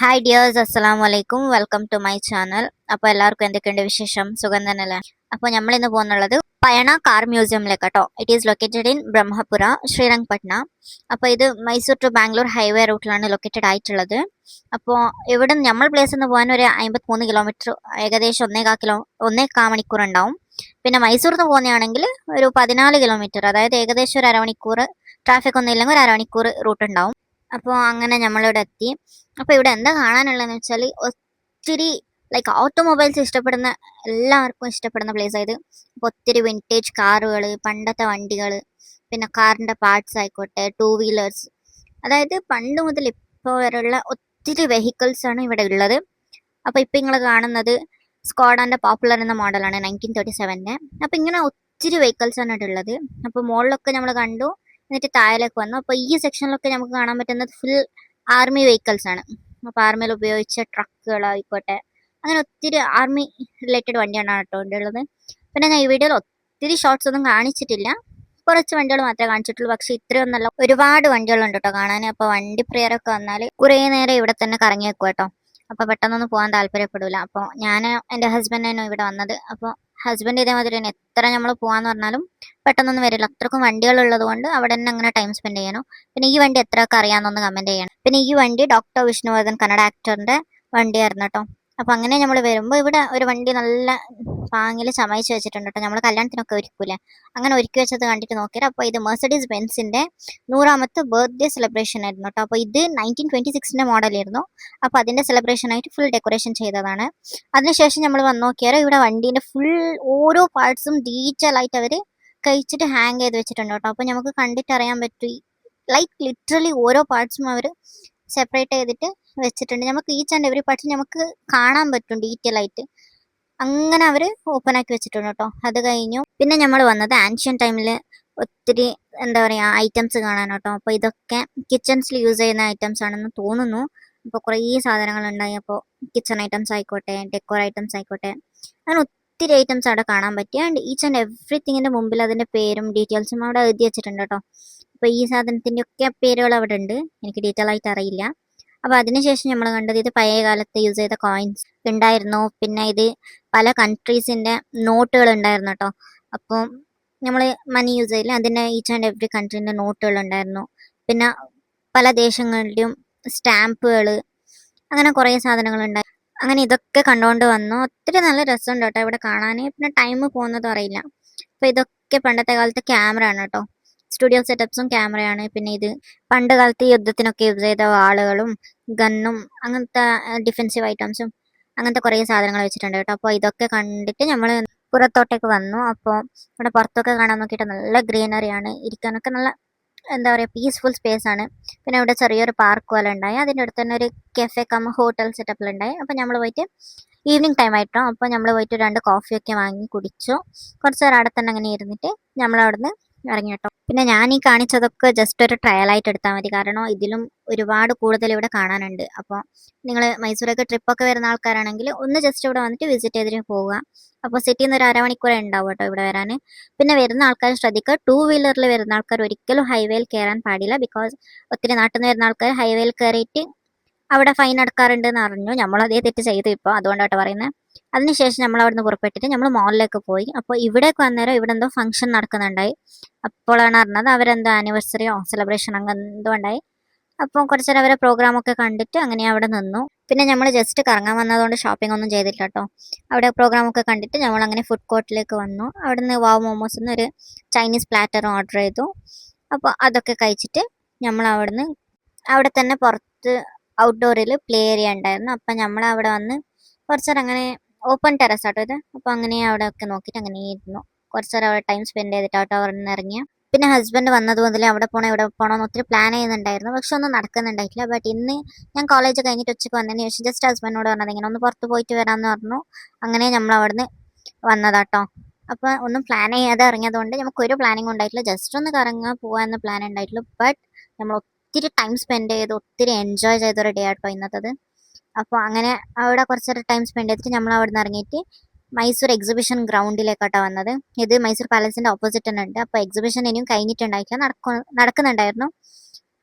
Hi dears, അസ്സലാമു അലൈക്കും. Welcome to my channel. അപ്പോൾ എല്ലാവർക്കും എന്തൊക്കെയുണ്ട് വിശേഷം? സുഖം തന്നെയല്ലേ? അപ്പോൾ നമ്മൾ ഇന്ന് പോകുന്നുള്ളത് പയണ കാർ മ്യൂസിയമിലേക്ക് കേട്ടോ. It is located in Brahmapura, Srirangapatna. അപ്പോൾ ഇത് മൈസൂർ ടു ബാംഗ്ലൂർ ഹൈവേ റൂട്ടിലാണ് ലൊക്കേറ്റഡ് ആയിട്ടുള്ളത്. അപ്പോൾ ഇവിടെ നമ്മൾ പ്ലേസിൽ നിന്ന് പോകാൻ ഒരു 53 കിലോമീറ്റർ, ഏകദേശം 1.25 മണിക്കൂർ ഉണ്ടാവും. പിന്നെ മൈസൂരിൽ നിന്ന് പോകുന്നതാണെങ്കിൽ ഒരു 14 കിലോമീറ്റർ, അതായത് ഏകദേശം ഒരു അരമണിക്കൂർ, ട്രാഫിക് ഒന്നും ഇല്ലെങ്കിൽ ഒരു അരമണിക്കൂർ റൂട്ട് ഉണ്ടാവും. അപ്പോൾ അങ്ങനെ നമ്മളിവിടെ എത്തി. അപ്പോൾ ഇവിടെ എന്താ കാണാനുള്ളതെന്ന് വെച്ചാൽ ഒത്തിരി ഓട്ടോമൊബൈൽസ് ഇഷ്ടപ്പെടുന്ന എല്ലാവർക്കും ഇഷ്ടപ്പെടുന്ന പ്ലേസ് ആയത്. അപ്പോൾ ഒത്തിരി വിൻറ്റേജ് കാറുകൾ, പണ്ടത്തെ വണ്ടികൾ, പിന്നെ കാറിൻ്റെ പാർട്സ് ആയിക്കോട്ടെ, ടൂ വീലേഴ്സ്, അതായത് പണ്ട് മുതൽ ഇപ്പോൾ വരെയുള്ള ഒത്തിരി വെഹിക്കിൾസ് ആണ് ഇവിടെ ഉള്ളത്. അപ്പോൾ ഇപ്പം നിങ്ങൾ കാണുന്നത് സ്കോഡാൻ്റെ പോപ്പുലർ എന്ന മോഡലാണ് 1937. അപ്പോൾ ഇങ്ങനെ ഒത്തിരി വെഹിക്കിൾസ് ആണ് ഇവിടെ ഉള്ളത്. അപ്പോൾ മുകളിലൊക്കെ നമ്മൾ കണ്ടു, എന്നിട്ട് താഴേക്ക് വന്നു. അപ്പോൾ ഈ സെക്ഷനിലൊക്കെ നമുക്ക് കാണാൻ പറ്റുന്നത് ഫുൾ ആർമി വെഹിക്കിൾസ് ആണ്. അപ്പോൾ ആർമിയിൽ ഉപയോഗിച്ച ട്രക്കുകളായിക്കോട്ടെ, അങ്ങനെ ഒത്തിരി ആർമി റിലേറ്റഡ് വണ്ടിയാണ് കേട്ടോ ഇവിടെ ഉള്ളത്. പിന്നെ ഞാൻ ഈ വീഡിയോയിൽ ഒത്തിരി ഷോർട്സ് ഒന്നും കാണിച്ചിട്ടില്ല, കുറച്ച് വണ്ടികൾ മാത്രമേ കാണിച്ചിട്ടുള്ളൂ. പക്ഷെ ഇത്രയൊന്നല്ല, ഒരുപാട് വണ്ടികളുണ്ട് കേട്ടോ കാണാൻ. അപ്പോൾ വണ്ടി പ്രിയരൊക്കെ വന്നാൽ കുറേ നേരം ഇവിടെ തന്നെ കറങ്ങി വെക്കും കേട്ടോ. അപ്പോൾ പെട്ടെന്നൊന്നും പോകാൻ താല്പര്യപ്പെടില്ല. അപ്പോൾ ഞാൻ എൻ്റെ ഹസ്ബൻഡിനാണ് ഇവിടെ വന്നത്. അപ്പോൾ ഹസ്ബൻഡ് ഇതേമാതിരി തന്നെ എത്ര നമ്മൾ പോകാന്ന് പറഞ്ഞാലും പെട്ടെന്നൊന്നും വരില്ല. അത്രക്കും വണ്ടികളുള്ളത് കൊണ്ട് അവിടെ തന്നെ അങ്ങനെ ടൈം സ്പെൻഡ് ചെയ്യണം. പിന്നെ ഈ വണ്ടി എത്രയൊക്കെ അറിയാമെന്നൊന്ന് കമൻറ്റ് ചെയ്യണം. പിന്നെ ഈ വണ്ടി ഡോക്ടർ വിഷ്ണുവർദ്ധൻ, കന്നഡ ആക്ടറിൻ്റെ വണ്ടിയായിരുന്നു കേട്ടോ. അപ്പോൾ അങ്ങനെ നമ്മൾ വരുമ്പോൾ ഇവിടെ ഒരു വണ്ടി നല്ല പാങ്ങിൽ ചമയിച്ച് വെച്ചിട്ടുണ്ട് കേട്ടോ. നമ്മൾ കല്യാണത്തിനൊക്കെ ഒരുക്കൂലേ, അങ്ങനെ ഒരുക്കി വെച്ചത് കണ്ടിട്ട് നോക്കിയാൽ അപ്പോൾ ഇത് മെഴ്സഡീസ് ബെൻസിൻ്റെ 100ാമത്തെ ബർത്ത്ഡേ സെലിബ്രേഷൻ ആയിരുന്നു കേട്ടോ. അപ്പോൾ ഇത് 1926 മോഡലായിരുന്നു. അപ്പോൾ അതിൻ്റെ സെലിബ്രേഷനായിട്ട് ഫുൾ ഡെക്കറേഷൻ ചെയ്തതാണ്. അതിനുശേഷം നമ്മൾ വന്ന് നോക്കിയാൽ ഇവിടെ വണ്ടീൻ്റെ ഫുൾ ഓരോ പാർട്സും ഡീറ്റെയിൽ ആയിട്ട് അവർ കഴിച്ചിട്ട് ഹാങ് ചെയ്ത് വെച്ചിട്ടുണ്ട് കേട്ടോ. അപ്പോൾ നമുക്ക് കണ്ടിട്ട് അറിയാൻ പറ്റും, ലിറ്ററലി ഓരോ പാർട്സും അവർ സെപ്പറേറ്റ് ചെയ്തിട്ട് വെച്ചിട്ടുണ്ട്. നമുക്ക് ഈച്ച് ആൻഡ് എവറി പാർട്സ് നമുക്ക് കാണാൻ പറ്റും ഡീറ്റെയിൽ ആയിട്ട്. അങ്ങനെ അവർ ഓപ്പൺ ആക്കി വെച്ചിട്ടുണ്ട് കേട്ടോ. അത് കഴിഞ്ഞു പിന്നെ നമ്മൾ വന്നത് ആൻഷ്യൻ ടൈമിൽ ഒത്തിരി എന്താ പറയുക ഐറ്റംസ് കാണാൻ കേട്ടോ. അപ്പോൾ ഇതൊക്കെ കിച്ചൺസിൽ യൂസ് ചെയ്യുന്ന ഐറ്റംസ് ആണെന്ന് തോന്നുന്നു. അപ്പോൾ കുറേ സാധനങ്ങൾ ഉണ്ടായി. അപ്പോൾ കിച്ചൺ ഐറ്റംസ് ആയിക്കോട്ടെ, ഡെക്കോർ ഐറ്റംസ് ആയിക്കോട്ടെ, അങ്ങനെ ഒത്തിരി ഐറ്റംസ് അവിടെ കാണാൻ പറ്റി. ആൻഡ് ഈച്ച് ആൻഡ് എവറിത്തിങ്ങിൻ്റെ മുമ്പിൽ അതിൻ്റെ പേരും ഡീറ്റെയിൽസും അവിടെ എഴുതി വെച്ചിട്ടുണ്ട് കേട്ടോ. അപ്പോൾ ഈ സാധനത്തിൻ്റെ ഒക്കെ പേരുകൾ അവിടെ ഉണ്ട്, എനിക്ക് ഡീറ്റെയിൽ ആയിട്ട് അറിയില്ല. അപ്പോൾ അതിനുശേഷം നമ്മൾ കണ്ടത് ഇത് പഴയ കാലത്ത് യൂസ് ചെയ്ത കോയിൻസ് ഉണ്ടായിരുന്നു. പിന്നെ ഇത് പല കൺട്രീസിൻ്റെ നോട്ടുകൾ ഉണ്ടായിരുന്നു കേട്ടോ. അപ്പോൾ നമ്മൾ മണി യൂസ് ചെയ്യില്ല, അതിൻ്റെ ഈച്ച് ആൻഡ് എവറി കൺട്രീൻ്റെ നോട്ടുകൾ ഉണ്ടായിരുന്നു. പിന്നെ പല ദേശങ്ങളുടെയും സ്റ്റാമ്പുകൾ, അങ്ങനെ കുറേ സാധനങ്ങളുണ്ടായി. അങ്ങനെ ഇതൊക്കെ കണ്ടുകൊണ്ട് വന്നു. ഒത്തിരി നല്ല രസമുണ്ട് കേട്ടോ ഇവിടെ കാണാൻ. പിന്നെ ടൈം പോകുന്നതും അറിയില്ല. അപ്പോൾ ഇതൊക്കെ പണ്ടത്തെ കാലത്തെ ക്യാമറ ആണ് കേട്ടോ. സ്റ്റുഡിയോ സെറ്റപ്സും ക്യാമറയാണ്. പിന്നെ ഇത് പണ്ട് കാലത്ത് യുദ്ധത്തിനൊക്കെ യൂസ് ചെയ്ത വാളുകളും ഗണ്ണും അങ്ങനത്തെ ഡിഫെൻസീവ് ഐറ്റംസും അങ്ങനത്തെ കുറേ സാധനങ്ങൾ വെച്ചിട്ടുണ്ട് കേട്ടോ. അപ്പോൾ ഇതൊക്കെ കണ്ടിട്ട് നമ്മൾ പുറത്തോട്ടേക്ക് വന്നു. അപ്പോൾ ഇവിടെ പുറത്തൊക്കെ കാണാൻ നോക്കിയിട്ട് നല്ല ഗ്രീനറിയാണ്, ഇരിക്കാനൊക്കെ നല്ല എന്താ പറയുക പീസ്ഫുൾ സ്പേസ് ആണ്. പിന്നെ ഇവിടെ ചെറിയൊരു പാർക്ക് പോലെ ഉണ്ടായി, അതിൻ്റെ അടുത്ത് തന്നെ ഒരു കെഫെ കം ഹോട്ടൽ സെറ്റപ്പിലുണ്ടായി. അപ്പോൾ നമ്മൾ പോയിട്ട് ഈവനിങ് ടൈം ആയിട്ടോ. അപ്പോൾ നമ്മൾ പോയിട്ട് 2 കോഫിയൊക്കെ വാങ്ങി കുടിച്ചു. കുറച്ച് നേരം അവിടെ തന്നെ അങ്ങനെ ഇരുന്നിട്ട് നമ്മൾ അവിടുന്ന് ഇറങ്ങി കേട്ടോ. പിന്നെ ഞാൻ ഈ കാണിച്ചതൊക്കെ ജസ്റ്റ് ഒരു ട്രയലായിട്ട് എടുത്താൽ മതി, കാരണം ഇതിലും ഒരുപാട് കൂടുതൽ ഇവിടെ കാണാനുണ്ട്. അപ്പോൾ നിങ്ങൾ മൈസൂരൊക്കെ ട്രിപ്പൊക്കെ വരുന്ന ആൾക്കാരാണെങ്കിൽ ഒന്ന് ജസ്റ്റ് ഇവിടെ വന്നിട്ട് വിസിറ്റ് ചെയ്തിട്ട് പോവുക. അപ്പോൾ സിറ്റിയിൽ നിന്ന് ഒരു അരമണിക്കൂറേ ഉണ്ടാവും കേട്ടോ ഇവിടെ വരാൻ. പിന്നെ വരുന്ന ആൾക്കാർ ശ്രദ്ധിക്കുക, 2 വീലറിൽ വരുന്ന ആൾക്കാർ ഒരിക്കലും ഹൈവേയിൽ കയറാൻ പാടില്ല. ബിക്കോസ് ഒത്തിരി നാട്ടിൽ നിന്ന് വരുന്ന ആൾക്കാർ ഹൈവേയിൽ കയറിയിട്ട് അവിടെ ഫൈൻ അടക്കാറുണ്ട് എന്ന് അറിഞ്ഞു. നമ്മളതേ തെറ്റ് ചെയ്തു ഇപ്പോൾ, അതുകൊണ്ടാട്ടോ പറയുന്നത്. അതിനുശേഷം നമ്മൾ അവിടുന്ന് പുറപ്പെട്ടിട്ട് നമ്മൾ മോളിലേക്ക് പോയി. അപ്പോൾ ഇവിടേക്ക് വന്നേരം ഇവിടെ എന്തോ ഫംഗ്ഷൻ നടക്കുന്നുണ്ടായി. അപ്പോഴാണ് അറിഞ്ഞത് അവരെന്തോ ആനിവേഴ്സറിയോ സെലിബ്രേഷൻ അങ്ങനെ എന്തോ ഉണ്ടായി. അപ്പോൾ കുറച്ച് നേരം അവരെ പ്രോഗ്രാമൊക്കെ കണ്ടിട്ട് അങ്ങനെ അവിടെ നിന്നു. പിന്നെ നമ്മൾ ജസ്റ്റ് കറങ്ങാൻ വന്നതുകൊണ്ട് ഷോപ്പിംഗ് ഒന്നും ചെയ്തില്ല കേട്ടോ. അവിടെ പ്രോഗ്രാമൊക്കെ കണ്ടിട്ട് നമ്മൾ അങ്ങനെ ഫുഡ് കോർട്ടിലേക്ക് വന്നു. അവിടുന്ന് വാവ് മോമോസ് എന്നൊരു ചൈനീസ് പ്ലാറ്ററും ഓർഡർ ചെയ്തു. അപ്പോൾ അതൊക്കെ കഴിച്ചിട്ട് നമ്മൾ അവിടെ തന്നെ പുറത്ത് ഔട്ട്ഡോറിൽ പ്ലേ ഏരിയ ഉണ്ടായിരുന്നു. അപ്പം നമ്മൾ അവിടെ വന്ന് കുറച്ച് നേരം അങ്ങനെ ഓപ്പൺ ടെറസ് ആട്ടോ ഇത്. അപ്പോൾ അങ്ങനെ അവിടെ ഒക്കെ നോക്കിയിട്ട് അങ്ങനെ ഇരുന്നു. കുറച്ച് നേരം അവിടെ ടൈം സ്പെൻഡ് ചെയ്തിട്ട് ആട്ടോ അവിടെ നിന്ന് ഇറങ്ങിയ. പിന്നെ ഹസ്ബൻഡ് വന്നത് മുതൽ അവിടെ പോകണം ഇവിടെ പോകണമെന്ന് ഒത്തിരി പ്ലാൻ ചെയ്യുന്നുണ്ടായിരുന്നു, പക്ഷെ ഒന്നും നടക്കുന്നുണ്ടായിട്ടില്ല. ബട്ട് ഇന്ന് ഞാൻ കോളേജ് കഴിഞ്ഞിട്ട് ഉച്ചയ്ക്ക് വന്നതിന് ശേഷം ജസ്റ്റ് ഹസ്ബൻഡിനോട് പറഞ്ഞത് ഇങ്ങനെ ഒന്ന് പുറത്ത് പോയിട്ട് വരാമെന്ന് പറഞ്ഞു. അങ്ങനെ നമ്മൾ അവിടുന്ന് വന്നതാട്ടോ. അപ്പോൾ ഒന്നും പ്ലാൻ ചെയ്യാതെ ഇറങ്ങിയതുകൊണ്ട് നമുക്കൊരു പ്ലാനിങ് ഉണ്ടായിട്ടില്ല, ജസ്റ്റ് ഒന്ന് കറങ്ങാൻ പോകാമെന്ന് പ്ലാൻ ഉണ്ടായിട്ടുള്ളൂ. ബട്ട് നമ്മൾ ഒത്തിരി ടൈം സ്പെൻഡ് ചെയ്ത് ഒത്തിരി എൻജോയ് ചെയ്തൊരു ഡേ ആട്ടോ ഇന്നത്തത്. അപ്പോൾ അങ്ങനെ അവിടെ കുറച്ചൊരു ടൈം സ്പെൻഡ് ചെയ്തിട്ട് നമ്മൾ അവിടെ നിന്ന് ഇറങ്ങിയിട്ട് മൈസൂർ എക്സിബിഷൻ ഗ്രൗണ്ടിലേക്കാട്ടോ വന്നത്. ഇത് മൈസൂർ പാലസിൻ്റെ ഓപ്പോസിറ്റ് തന്നെ ഉണ്ട്. അപ്പോൾ എക്സിബിഷൻ ഇനിയും കഴിഞ്ഞിട്ടുണ്ടായിട്ടില്ല, നടക്കുന്നുണ്ടായിരുന്നു.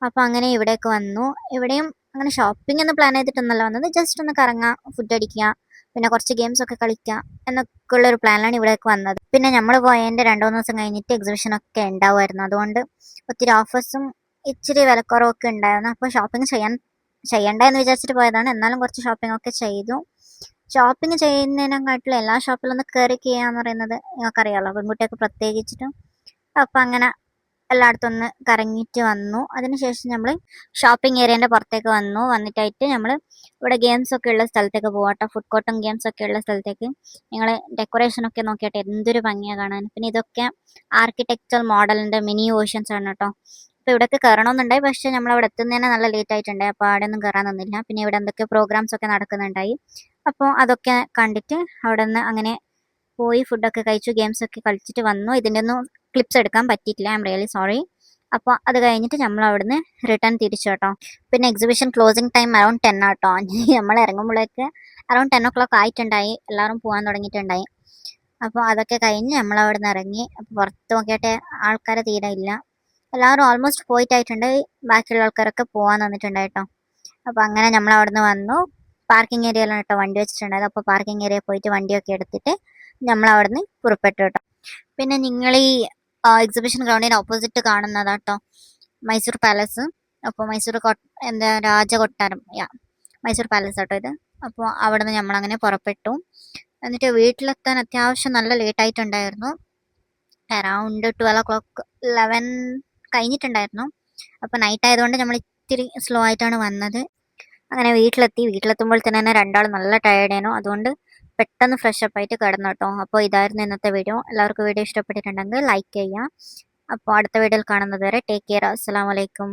അപ്പോൾ അങ്ങനെ ഇവിടേക്ക് വന്നു. ഇവിടെയും അങ്ങനെ ഷോപ്പിംഗ് എന്ന് പ്ലാൻ ചെയ്തിട്ടൊന്നല്ല വന്നത്, ജസ്റ്റ് ഒന്ന് കറങ്ങാം, ഫുഡ് അടിക്കുക, പിന്നെ കുറച്ച് ഗെയിംസ് ഒക്കെ കളിക്കുക എന്നൊക്കെ ഉള്ള ഒരു പ്ലാനിലാണ് ഇവിടേക്ക് വന്നത്. പിന്നെ നമ്മൾ പോയതിൻ്റെ 2-3 ദിവസം കഴിഞ്ഞിട്ട് എക്സിബിഷൻ ഒക്കെ ഉണ്ടാവുമായിരുന്നു. അതുകൊണ്ട് ഒത്തിരി ഓഫേഴ്സും ഇച്ചിരി വിലക്കുറവൊക്കെ ഉണ്ടായിരുന്നു. അപ്പോൾ ഷോപ്പിംഗ് ചെയ്യണ്ട എന്ന് വിചാരിച്ചിട്ട് പോയതാണ്. എന്നാലും കുറച്ച് ഷോപ്പിംഗ് ഒക്കെ ചെയ്തു. ഷോപ്പിംഗ് ചെയ്യുന്നതിനെക്കാട്ടിലും എല്ലാ ഷോപ്പിലൊന്ന് കയറി ചെയ്യാന്ന് പറയുന്നത് നിങ്ങൾക്കറിയാമല്ലോ, പെൺകുട്ടിയൊക്കെ പ്രത്യേകിച്ചിട്ടും. അപ്പം അങ്ങനെ എല്ലായിടത്തും ഒന്ന് കറങ്ങിയിട്ട് വന്നു. അതിനുശേഷം നമ്മൾ ഷോപ്പിംഗ് ഏരിയൻ്റെ പുറത്തേക്ക് വന്നിട്ടായിട്ട് നമ്മൾ ഇവിടെ ഗെയിംസ് ഒക്കെ ഉള്ള സ്ഥലത്തേക്ക് പോകാട്ടോ. ഫുഡ് കോർട്ടും ഗെയിംസ് ഒക്കെ ഉള്ള സ്ഥലത്തേക്ക്. നിങ്ങൾ ഡെക്കറേഷൻ ഒക്കെ നോക്കിയിട്ട് എന്തൊരു ഭംഗിയാണ് കാണാൻ. പിന്നെ ഇതൊക്കെ ആർക്കിടെക്ചർ മോഡലിൻ്റെ മിനി വേർഷൻസ് ആണ് കേട്ടോ. അപ്പോൾ ഇവിടെയൊക്കെ കയറണമെന്നുണ്ടായി, പക്ഷേ നമ്മൾ അവിടെ എത്തുന്നതന്നെ നല്ല ലേറ്റ് ആയിട്ടുണ്ടായി. അപ്പോൾ അവിടെ ഒന്നും കയറാൻ നിന്നില്ല. പിന്നെ ഇവിടെ എന്തൊക്കെ പ്രോഗ്രാംസ് ഒക്കെ നടക്കുന്നുണ്ടായി. അപ്പോൾ അതൊക്കെ കണ്ടിട്ട് അവിടെ നിന്ന് അങ്ങനെ പോയി ഫുഡൊക്കെ കഴിച്ചു, ഗെയിംസ് ഒക്കെ കളിച്ചിട്ട് വന്നു. ഇതിൻ്റെ ഒന്നും ക്ലിപ്സ് എടുക്കാൻ പറ്റിയിട്ടില്ല, ഐ എം റിയലി സോറി. അപ്പോൾ അത് കഴിഞ്ഞിട്ട് നമ്മൾ അവിടുന്ന് റിട്ടേൺ തിരിച്ചു കേട്ടോ. പിന്നെ എക്സിബിഷൻ ക്ലോസിങ് ടൈം അറൗണ്ട് 10 ആട്ടോ. നമ്മൾ ഇറങ്ങുമ്പോഴേക്ക് അറൗണ്ട് 10 o'clock ആയിട്ടുണ്ടായി. എല്ലാവരും പോകാൻ തുടങ്ങിയിട്ടുണ്ടായി. അപ്പോൾ അതൊക്കെ കഴിഞ്ഞ് നമ്മൾ അവിടെ നിന്ന് ഇറങ്ങി. അപ്പോൾ പുറത്ത് നോക്കിയിട്ട് ആൾക്കാർ തീരെ ഇല്ല. എല്ലാവരും ഓൾമോസ്റ്റ് പോയിട്ടായിട്ടുണ്ട്. ബാക്കിയുള്ള ആൾക്കാരൊക്കെ പോകാൻ വന്നിട്ടുണ്ടായി കേട്ടോ. അപ്പോൾ അങ്ങനെ നമ്മൾ അവിടെ നിന്ന് വന്നു. പാർക്കിംഗ് ഏരിയയിലാണ് കേട്ടോ വണ്ടി വെച്ചിട്ടുണ്ടായത്. അപ്പോൾ പാർക്കിംഗ് ഏരിയ പോയിട്ട് വണ്ടിയൊക്കെ എടുത്തിട്ട് നമ്മൾ അവിടെ നിന്ന് പുറപ്പെട്ടു കേട്ടോ. പിന്നെ നിങ്ങൾ ഈ എക്സിബിഷൻ ഗ്രൗണ്ടിന് ഓപ്പോസിറ്റ് കാണുന്നതാട്ടോ മൈസൂർ പാലസ്. അപ്പോൾ മൈസൂർ എന്താ രാജകൊട്ടാരം, മൈസൂർ പാലസ് ആട്ടോ ഇത്. അപ്പോൾ അവിടെ നിന്ന് നമ്മളങ്ങനെ പുറപ്പെട്ടു. എന്നിട്ട് വീട്ടിലെത്താൻ അത്യാവശ്യം നല്ല ലേറ്റ് ആയിട്ടുണ്ടായിരുന്നു. Around 12 o'clock 11 കഴിഞ്ഞിട്ടുണ്ടായിരുന്നു. അപ്പോൾ നൈറ്റ് ആയതുകൊണ്ട് നമ്മൾ ഇത്തിരി സ്ലോ ആയിട്ടാണ് വന്നത്. അങ്ങനെ വീട്ടിലെത്തുമ്പോൾ തന്നെ രണ്ടാളും നല്ല ടയേർഡായിരുന്നു. അതുകൊണ്ട് പെട്ടെന്ന് ഫ്രഷ് അപ്പ് ആയിട്ട് കിടന്നു കേട്ടോ. അപ്പോൾ ഇതായിരുന്നു ഇന്നത്തെ വീഡിയോ. എല്ലാവർക്കും വീഡിയോ ഇഷ്ടപ്പെട്ടിട്ടുണ്ടെങ്കിൽ ലൈക്ക് ചെയ്യുക. അപ്പോൾ അടുത്ത വീഡിയോയിൽ കാണുന്നത് വരെ ടേക്ക് കെയർ. അസ്സലാമു അലൈക്കും.